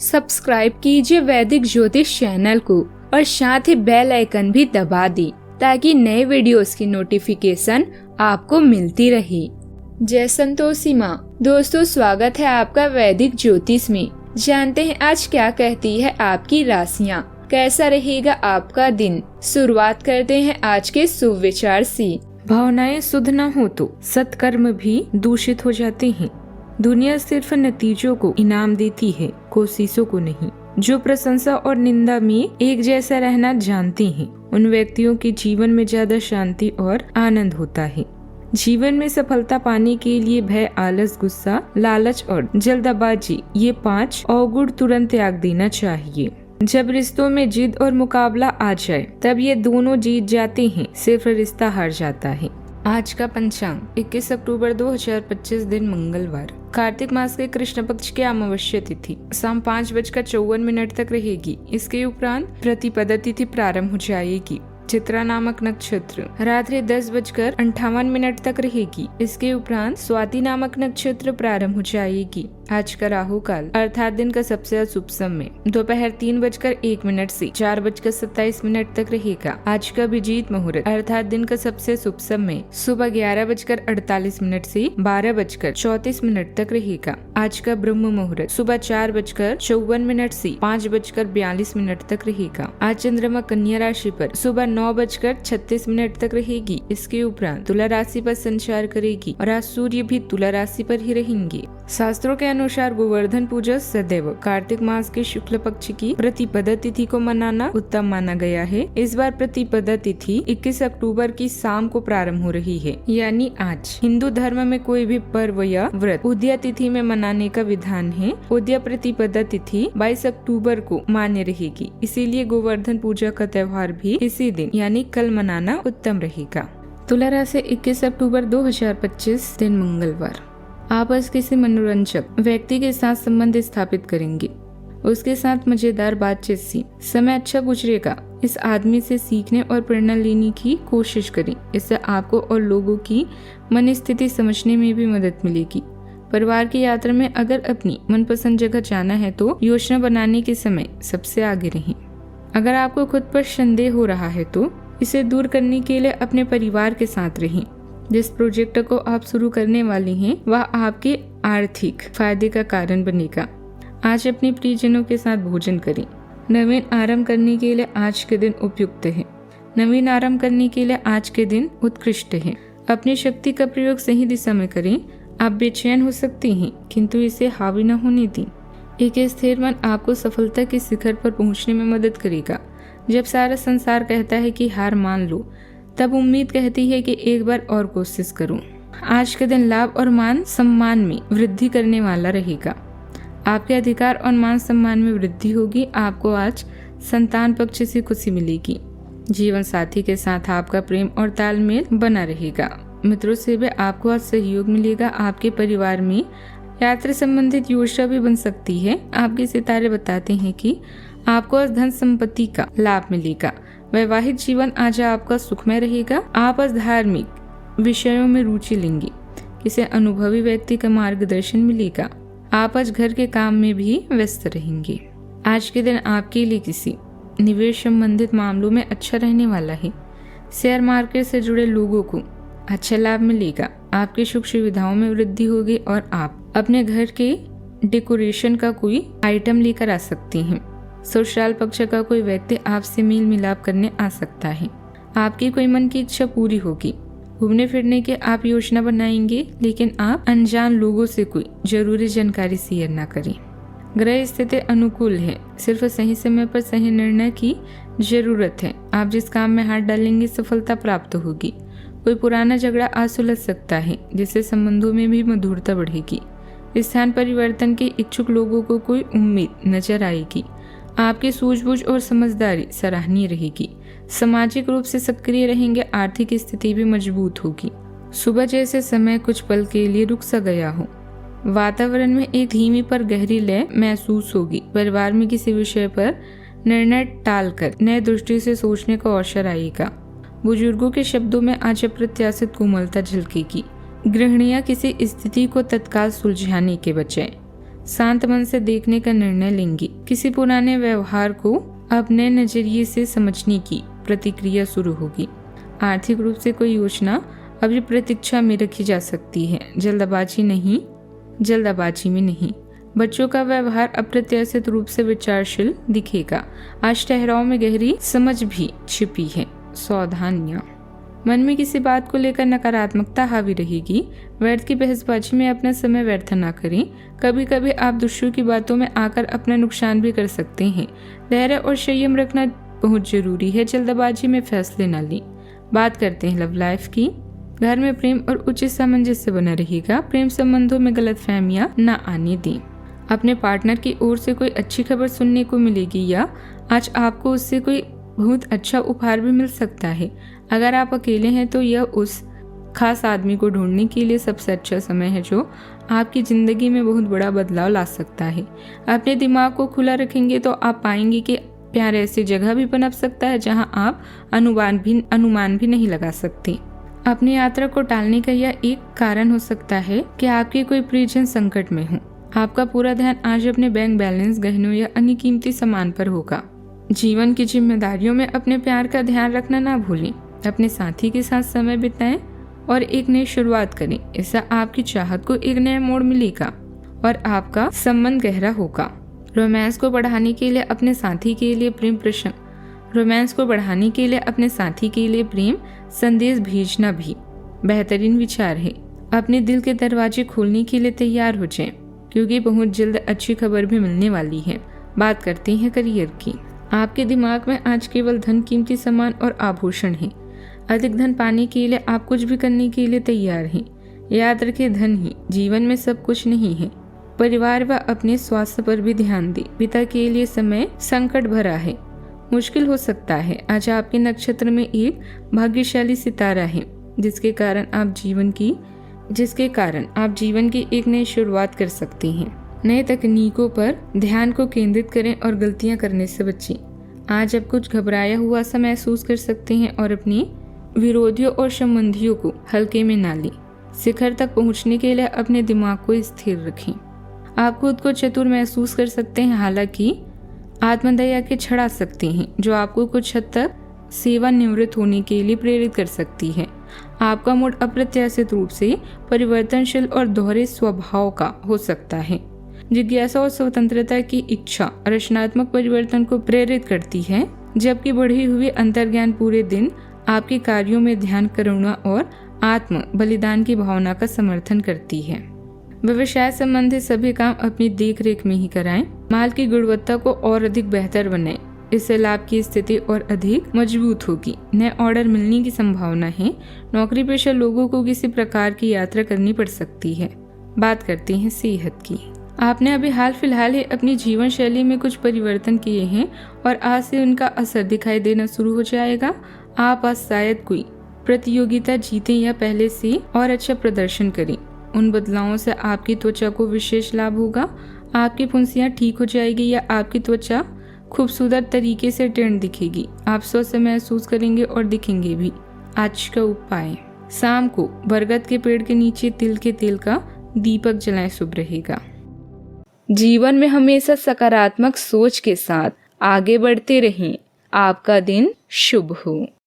Subscribe कीजिए वैदिक ज्योतिष चैनल को और साथ ही बेल आइकन भी दबा दी ताकि नए वीडियोस की नोटिफिकेशन आपको मिलती रहे। जय संतोषी माँ। दोस्तों, स्वागत है आपका वैदिक ज्योतिष में। जानते हैं आज क्या कहती है आपकी राशियाँ, कैसा रहेगा आपका दिन। शुरुआत करते हैं आज के शुभ विचार से। भावनाएं शुद्ध न हो तो सत्कर्म भी दूषित हो जाते हैं। दुनिया सिर्फ नतीजों को इनाम देती है, कोशिशों को नहीं। जो प्रशंसा और निंदा में एक जैसा रहना जानते हैं, उन व्यक्तियों के जीवन में ज्यादा शांति और आनंद होता है। जीवन में सफलता पाने के लिए भय, आलस, गुस्सा, लालच और जल्दबाजी, ये 5 अवगुण तुरंत त्याग देना चाहिए। जब रिश्तों में जिद और मुकाबला आ जाए तब ये दोनों जीत जाते हैं, सिर्फ रिश्ता हार जाता है। आज का पंचांग 21 अक्टूबर 2025 दिन मंगलवार, कार्तिक मास के कृष्ण पक्ष की अमावस्या तिथि शाम 5:54 तक रहेगी। इसके उपरांत प्रतिपदा तिथि प्रारंभ हो जाएगी। चित्रा नामक नक्षत्र रात्रि 10:58 तक रहेगी। इसके उपरांत स्वाति नामक नक्षत्र प्रारंभ हो जाएगी। आज का राहु काल अर्थात दिन का सबसे शुभ समय दोपहर 3:01 से 4:27 तक रहेगा। आज का अभिजीत मुहूर्त अर्थात दिन का सबसे शुभ समय सुबह 11:48 से 12:34 तक रहेगा। आज का ब्रह्म मुहूर्त सुबह 4:54 से 5:42 तक रहेगा। आज चंद्रमा कन्या राशि पर सुबह 9:36 तक रहेगी। इसके उपरांत तुला राशि पर संचार करेगी और आज सूर्य भी तुला राशि पर ही रहेंगे। शास्त्रों के अनुसार गोवर्धन पूजा सदैव कार्तिक मास के शुक्ल पक्ष की प्रतिपदा तिथि को मनाना उत्तम माना गया है। इस बार प्रतिपदा तिथि 21 अक्टूबर की शाम को प्रारंभ हो रही है, यानी आज। हिंदू धर्म में कोई भी पर्व या व्रत उदया तिथि में मनाने का विधान है। उदया प्रतिपदा तिथि 22 अक्टूबर को मान्य रहेगी, इसीलिए गोवर्धन पूजा का त्योहार भी इसी दिन यानी कल मनाना उत्तम रहेगा। तुला राशि 21 अक्टूबर 2025 दिन मंगलवार, आप आज किसी मनोरंजक व्यक्ति के साथ संबंध स्थापित करेंगे। उसके साथ मजेदार बातचीत सी समय अच्छा गुजरेगा। इस आदमी से सीखने और प्रेरणा लेने की कोशिश करें। इससे आपको और लोगों की मन स्थिति समझने में भी मदद मिलेगी। परिवार की यात्रा में अगर अपनी मनपसंद जगह जाना है तो योजना बनाने के समय सबसे आगे रहें। अगर आपको खुद पर संदेह हो रहा है तो इसे दूर करने के लिए अपने परिवार के साथ रहें। जिस प्रोजेक्ट को आप शुरू करने वाले हैं वह आपके आर्थिक फायदे का कारण बनेगा। आज अपने प्रियजनों के साथ भोजन करें। नवीन आरंभ करने के लिए आज के दिन उपयुक्त है। नवीन आरंभ करने के लिए आज के दिन उत्कृष्ट है। अपनी शक्ति का प्रयोग सही दिशा में करें। आप बेचैन हो सकते हैं किंतु इसे हावी न होने दें। एक स्थिर मन आपको सफलता के शिखर पर पहुंचने में मदद करेगा। जब सारा संसार कहता है कि हार मान लो, तब उम्मीद कहती है कि एक बार और कोशिश करूं। आज के दिन लाभ और मान सम्मान में वृद्धि करने वाला रहेगा। आपके अधिकार और मान सम्मान में वृद्धि होगी। आपको आज संतान पक्ष से खुशी मिलेगी। जीवन साथी के साथ आपका प्रेम और तालमेल बना रहेगा। मित्रों से भी आपको आज सहयोग मिलेगा। आपके परिवार में यात्रा संबंधित योजना भी बन सकती है। आपके सितारे बताते हैं कि आपको आज धन संपत्ति का लाभ मिलेगा। वैवाहिक जीवन आज आपका सुखमय रहेगा। आप आज धार्मिक विषयों में रुचि लेंगे। किसी अनुभवी व्यक्ति का मार्गदर्शन मिलेगा। आप आज घर के काम में भी व्यस्त रहेंगे। आज के दिन आपके लिए किसी निवेश संबंधित मामलों में अच्छा रहने वाला है। शेयर मार्केट से जुड़े लोगों को अच्छा लाभ मिलेगा। आपकी सुख सुविधाओं में वृद्धि होगी और आप अपने घर के डेकोरेशन का कोई आइटम लेकर आ सकते हैं। ससुराल पक्ष का कोई व्यक्ति आपसे मेल मिलाप करने आ सकता है। आपकी कोई मन की इच्छा पूरी होगी। घूमने फिरने की आप योजना बनाएंगे, लेकिन आप अनजान लोगों से कोई जरूरी जानकारी शेयर न करें। ग्रह स्थिति अनुकूल है। सिर्फ सही समय पर सही निर्णय की जरूरत है। आप जिस काम में हाथ डालेंगे सफलता प्राप्त होगी। कोई पुराना झगड़ा आज सुलझ सकता है, जिससे संबंधों में भी मधुरता बढ़ेगी। स्थान परिवर्तन के इच्छुक लोगों को कोई उम्मीद नजर आएगी। आपकी सूझबूझ और समझदारी सराहनीय रहेगी। सामाजिक रूप से सक्रिय रहेंगे। आर्थिक स्थिति भी मजबूत होगी। सुबह जैसे समय कुछ पल के लिए रुक सा गया हो। वातावरण में एक धीमी पर गहरी लय महसूस होगी। परिवार में किसी विषय पर निर्णय टालकर नए दृष्टि से सोचने का अवसर आएगा। बुजुर्गों के शब्दों में आज अप्रत्याशित कोमलता झलकेगी। गृहिणियां किसी स्थिति को तत्काल सुलझाने के बजाय शांत मन से देखने का निर्णय लेंगी। किसी पुराने व्यवहार को अपने नजरिए से समझने की प्रतिक्रिया शुरू होगी। आर्थिक रूप से कोई योजना अभी प्रतीक्षा में रखी जा सकती है। जल्दबाजी में नहीं। बच्चों का व्यवहार अप्रत्याशित रूप से विचारशील दिखेगा। आज ठहराव में गहरी समझ भी छिपी है। सावधानियां। मन में किसी बात को लेकर नकारात्मकता हावी रहेगी। व्यर्थ की बहसबाजी में अपना समय व्यर्थ ना करें। कभी कभी आप दूसरों की बातों में आकर अपना नुकसान भी कर सकते हैं। धैर्य और संयम रखना बहुत जरूरी है। जल्दबाजी में फैसले न लें। बात करते हैं लव लाइफ की। घर में प्रेम और उचित सामंजस्य बना रहेगा। प्रेम संबंधों में गलतफहमियां न आने दें। अपने पार्टनर की ओर से कोई अच्छी खबर सुनने को मिलेगी या आज आपको उससे कोई बहुत अच्छा उपहार भी मिल सकता है। अगर आप अकेले हैं तो यह उस खास आदमी को ढूंढने के लिए सबसे अच्छा समय है जो आपकी जिंदगी में बहुत बड़ा बदलाव ला सकता है। अपने दिमाग को खुला रखेंगे तो आप पाएंगे कि प्यार ऐसी जगह भी पनप सकता है जहां आप अनुमान भी नहीं लगा सकते। अपनी यात्रा को टालने का यह एक कारण हो सकता है कि आपके कोई प्रियजन संकट में हो। आपका पूरा ध्यान आज अपने बैंक बैलेंस, गहनों या अन्य कीमती सामान पर होगा। जीवन की जिम्मेदारियों में अपने प्यार का ध्यान रखना ना भूलें। अपने साथी के साथ समय बिताएं और एक नई शुरुआत करें। इससे आपकी चाहत को एक नया मोड़ मिलेगा और आपका संबंध गहरा होगा। रोमांस को बढ़ाने के लिए अपने साथी के लिए प्रेम संदेश भेजना भी बेहतरीन विचार है। अपने दिल के दरवाजे खोलने के लिए तैयार हो जाएं, क्योंकि बहुत जल्द अच्छी खबर भी मिलने वाली है। बात करते हैं करियर की। आपके दिमाग में आज केवल धन, कीमती सामान और आभूषण है। अधिक धन पाने के लिए आप कुछ भी करने के लिए तैयार हैं। याद रखें, धन ही जीवन में सब कुछ नहीं है। परिवार व अपने स्वास्थ्य पर भी ध्यान दें। पिता के लिए समय संकट भरा है, मुश्किल हो सकता है। आज आपके नक्षत्र में एक भाग्यशाली सितारा है जिसके कारण आप जीवन की एक नई शुरुआत कर सकते हैं। नए तकनीकों पर ध्यान को केंद्रित करें और गलतियां करने से बचें। आज आप कुछ घबराया हुआ सा महसूस कर सकते हैं और अपने विरोधियों और संबंधियों को हल्के में ना लें। शिखर तक पहुंचने के लिए अपने दिमाग को स्थिर रखें। आप खुद को चतुर महसूस कर सकते हैं, हालांकि आत्मदया के छड़ा सकते हैं जो आपको कुछ हद तक सेवानिवृत्त होने के लिए प्रेरित कर सकती है। आपका मूड अप्रत्याशित रूप से परिवर्तनशील और दोहरे स्वभाव का हो सकता है। जिज्ञासा और स्वतंत्रता की इच्छा रचनात्मक परिवर्तन को प्रेरित करती है, जबकि बढ़ी हुई अंतर्ज्ञान पूरे दिन आपके कार्यों में ध्यान, करुणा और आत्म बलिदान की भावना का समर्थन करती है। व्यवसाय संबंधित सभी काम अपनी देख-रेख में ही कराएं। माल की गुणवत्ता को और अधिक बेहतर बनाएं। इससे लाभ की स्थिति और अधिक मजबूत होगी। नए ऑर्डर मिलने की संभावना है। नौकरी पेशा लोगों को किसी प्रकार की यात्रा करनी पड़ सकती है। बात करते हैं सेहत की। आपने अभी हाल फिलहाल ही अपनी जीवन शैली में कुछ परिवर्तन किए हैं और आज से उनका असर दिखाई देना शुरू हो जाएगा। आप आज शायद कोई प्रतियोगिता जीतें या पहले से और अच्छा प्रदर्शन करें। उन बदलावों से आपकी त्वचा को विशेष लाभ होगा। आपकी फुंसियां ठीक हो जाएगी या आपकी त्वचा खूबसूरत तरीके से टेढ़ दिखेगी। आप स्वस्थ महसूस करेंगे और दिखेंगे भी। आज का उपाय, शाम को बरगद के पेड़ के नीचे तिल के तेल का दीपक जलाएं, शुभ रहेगा। जीवन में हमेशा सकारात्मक सोच के साथ आगे बढ़ते रहें। आपका दिन शुभ हो।